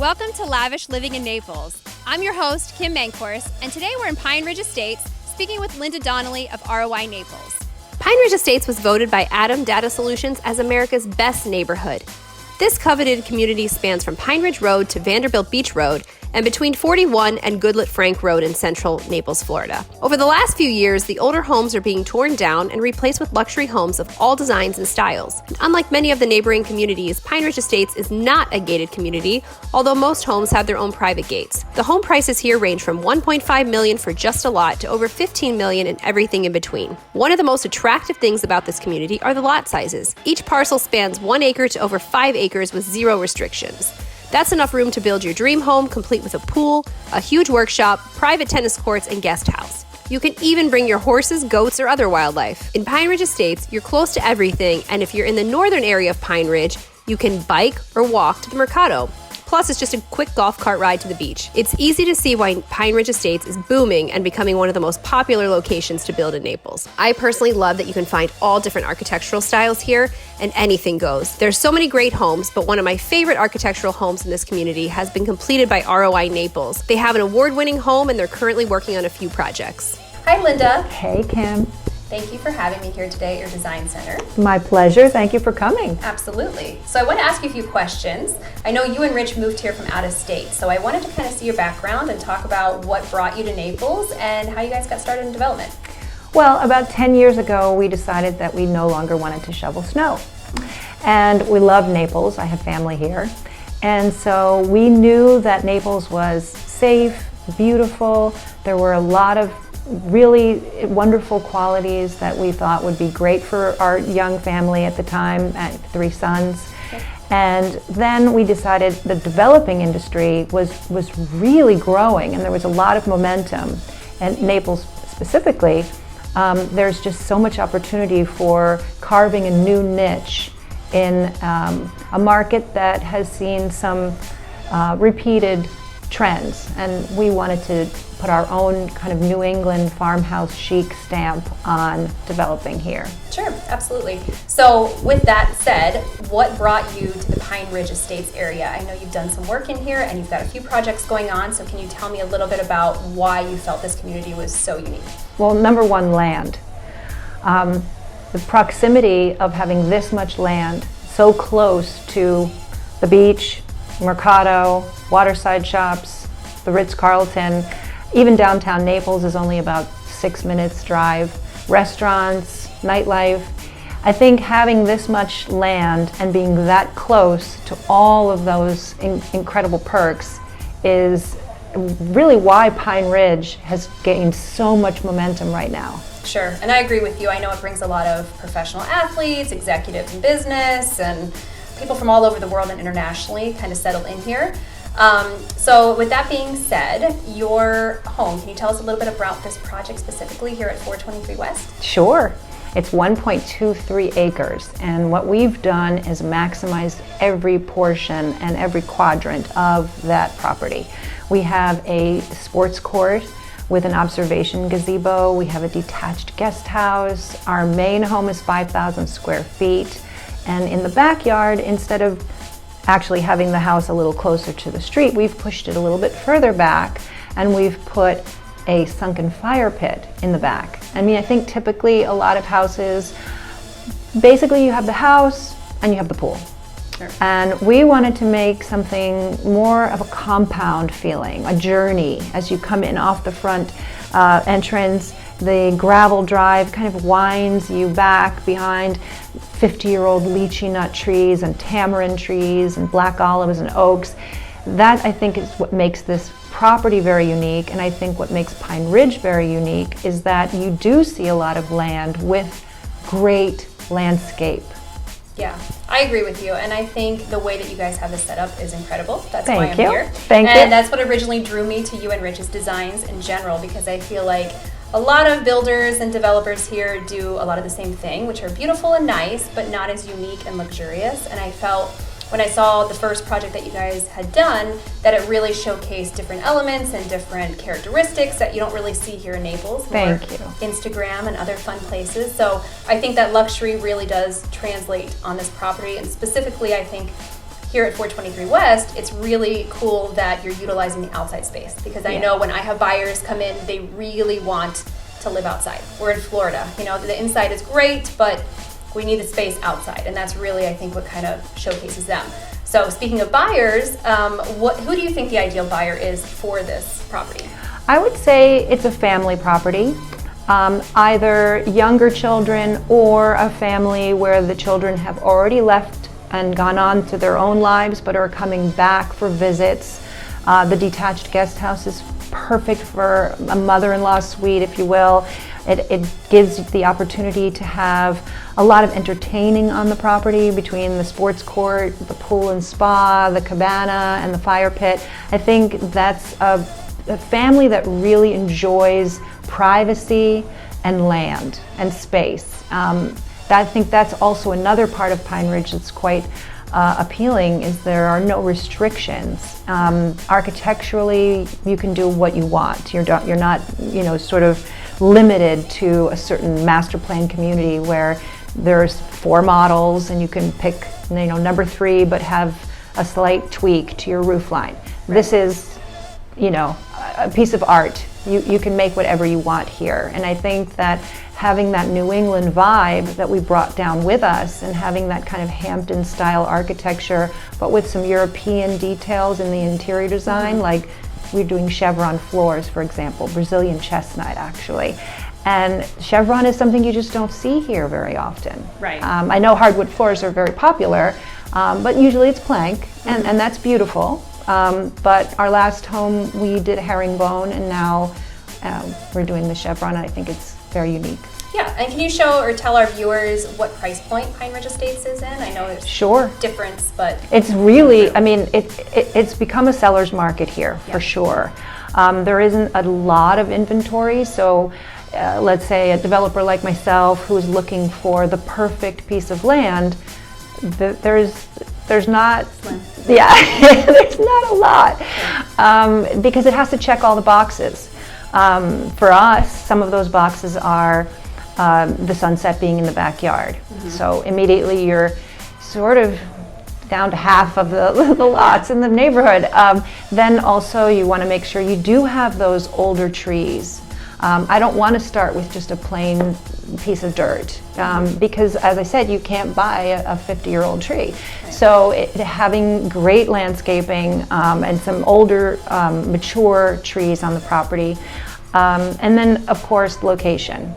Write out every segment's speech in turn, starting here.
Welcome to Lavish Living in Naples. I'm your host, Kim Mancourse, and today we're in Pine Ridge Estates speaking with Linda Donnelly of ROI Naples. Pine Ridge Estates was voted by ATTOM Data Solutions as America's best neighborhood. This coveted community spans from Pine Ridge Road to Vanderbilt Beach Road and between 41 and Goodlette Frank Road in central Naples, Florida. Over the last few years, the older homes are being torn down and replaced with luxury homes of all designs and styles. And unlike many of the neighboring communities, Pine Ridge Estates is not a gated community, although most homes have their own private gates. The home prices here range from $1.5 million for just a lot to over $15 million and everything in between. One of the most attractive things about this community are the lot sizes. Each parcel spans 1 acre to over 5 acres with zero restrictions. That's enough room to build your dream home, complete with a pool, a huge workshop, private tennis courts, and guest house. You can even bring your horses, goats, or other wildlife. In Pine Ridge Estates, you're close to everything, and if you're in the northern area of Pine Ridge, you can bike or walk to the Mercado. Plus, it's just a quick golf cart ride to the beach. It's easy to see why Pine Ridge Estates is booming and becoming one of the most popular locations to build in Naples. I personally love that you can find all different architectural styles here, and anything goes. There's so many great homes, but one of my favorite architectural homes in this community has been completed by ROI Naples. They have an award-winning home, and they're currently working on a few projects. Hi, Linda. Hey, Kim. Thank you for having me here today at your design center. My pleasure. Thank you for coming. Absolutely. So I want to ask you a few questions. I know you and Rich moved here from out of state, so I wanted to kind of see your background and talk about what brought you to Naples and how you guys got started in development. Well, about 10 years ago, we decided that we no longer wanted to shovel snow. And we love Naples. I have family here. And so we knew that Naples was safe, beautiful. There were a lot of really wonderful qualities that we thought would be great for our young family at the time. I had 3 sons. Okay. And then we decided the developing industry was really growing, and there was a lot of momentum. And Naples specifically, there's just so much opportunity for carving a new niche in a market that has seen some repeated trends, and we wanted to put our own kind of New England farmhouse chic stamp on developing here. Sure, absolutely. So with that said, what brought you to the Pine Ridge Estates area? I know you've done some work in here and you've got a few projects going on, so can you tell me a little bit about why you felt this community was so unique? Well, number one, land. The proximity of having this much land so close to the beach, Mercado, waterside shops, the Ritz-Carlton, even downtown Naples is only about 6 minutes drive, restaurants, nightlife. I think having this much land and being that close to all of those incredible perks is really why Pine Ridge has gained so much momentum right now. Sure, and I agree with you. I know it brings a lot of professional athletes, executives in business, and people from all over the world and internationally kind of settle in here. So with that being said, your home, can you tell us a little bit about this project specifically here at 423 West? Sure. It's 1.23 acres, and what we've done is maximized every portion and every quadrant of that property. We have a sports court with an observation gazebo. We have a detached guest house. Our main home is 5,000 square feet. And in the backyard, instead of actually having the house a little closer to the street, we've pushed it a little bit further back, and we've put a sunken fire pit in the back. I mean, I think typically a lot of houses, basically you have the house and you have the pool. Sure. And we wanted to make something more of a compound feeling, a journey as you come in off the front entrance. The gravel drive kind of winds you back behind 50-year-old lychee nut trees and tamarind trees and black olives and oaks. That, I think, is what makes this property very unique, and I think what makes Pine Ridge very unique is that you do see a lot of land with great landscape. Yeah, I agree with you, and I think the way that you guys have this set up is incredible. That's why I'm here. Thank you. And that's what originally drew me to you and Rich's designs in general, because I feel like a lot of builders and developers here do a lot of the same thing, which are beautiful and nice, but not as unique and luxurious. And I felt when I saw the first project that you guys had done, that it really showcased different elements and different characteristics that you don't really see here in Naples. Thank you. Instagram and other fun places. So I think that luxury really does translate on this property, and specifically I think here at 423 West, it's really cool that you're utilizing the outside space, because I know when I have buyers come in, they really want to live outside. We're in Florida, you know, the inside is great, but we need the space outside, and that's really, I think, what kind of showcases them. So speaking of buyers, who do you think the ideal buyer is for this property? I would say it's a family property. Either younger children or a family where the children have already left and gone on to their own lives but are coming back for visits. The detached guest house is perfect for a mother-in-law suite, if you will. It gives the opportunity to have a lot of entertaining on the property between the sports court, the pool and spa, the cabana, and the fire pit. I think that's a family that really enjoys privacy and land and space. I think that's also another part of Pine Ridge that's quite appealing, is there are no restrictions. Architecturally, you can do what you want. You're not, you know, sort of limited to a certain master plan community where there's 4 models and you can pick, you know, number 3 but have a slight tweak to your roof line. Right. This is, you know, a piece of art. You can make whatever you want here, and I think that having that New England vibe that we brought down with us, and having that kind of Hampton style architecture but with some European details in the interior design, like we're doing chevron floors, for example, Brazilian chestnut actually. And chevron is something you just don't see here very often. Right. I know hardwood floors are very popular, but usually it's plank, and that's beautiful. But our last home we did herringbone, and now we're doing the chevron, and I think it's very unique. Yeah, and can you show or tell our viewers what price point Pine Ridge Estates is in? I know there's difference, but it's really, I mean, it's become a seller's market here for sure. There isn't a lot of inventory, so let's say a developer like myself who's looking for the perfect piece of land, there's not, there's not a lot, because it has to check all the boxes. For us, some of those boxes are the sunset being in the backyard. So immediately you're sort of down to half of the lots in the neighborhood. Then also you want to make sure you do have those older trees. I don't want to start with just a plain piece of dirt, because as I said, you can't buy a 50-year-old tree. So having great landscaping and some older mature trees on the property. And then of course location.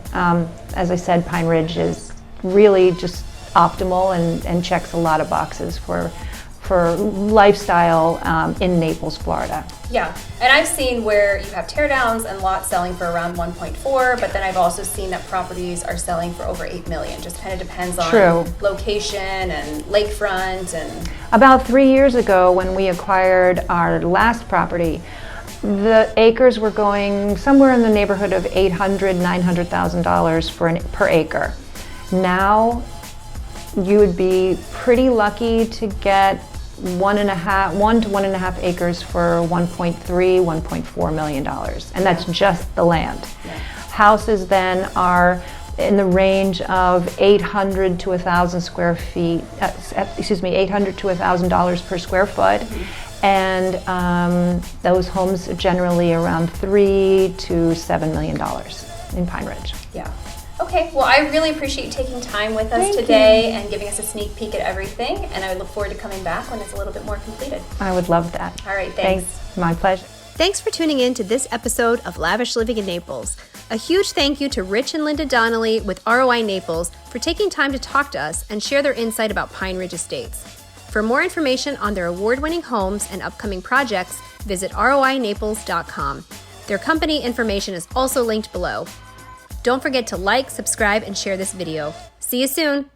As I said, Pine Ridge is really just optimal and checks a lot of boxes for lifestyle in Naples, Florida. Yeah, and I've seen where you have teardowns and lots selling for around 1.4, but then I've also seen that properties are selling for over 8 million. Just kind of depends on location and lakefront. And about 3 years ago, when we acquired our last property, the acres were going somewhere in the neighborhood of $800,000, $900,000 per acre. Now you would be pretty lucky to get 1 to 1.5 acres for $1.3, $1.4 million, and that's just the land. Houses then are in the range of 800 to 1,000 square feet. $800 to $1,000 per square foot. And those homes are generally around $3 to $7 million in Pine Ridge. Yeah. Okay, well, I really appreciate you taking time with us today and giving us a sneak peek at everything, and I look forward to coming back when it's a little bit more completed. I would love that. All right, thanks. My pleasure. Thanks for tuning in to this episode of Lavish Living in Naples. A huge thank you to Rich and Linda Donnelly with ROI Naples for taking time to talk to us and share their insight about Pine Ridge Estates. For more information on their award-winning homes and upcoming projects, visit roinaples.com. Their company information is also linked below. Don't forget to like, subscribe, and share this video. See you soon!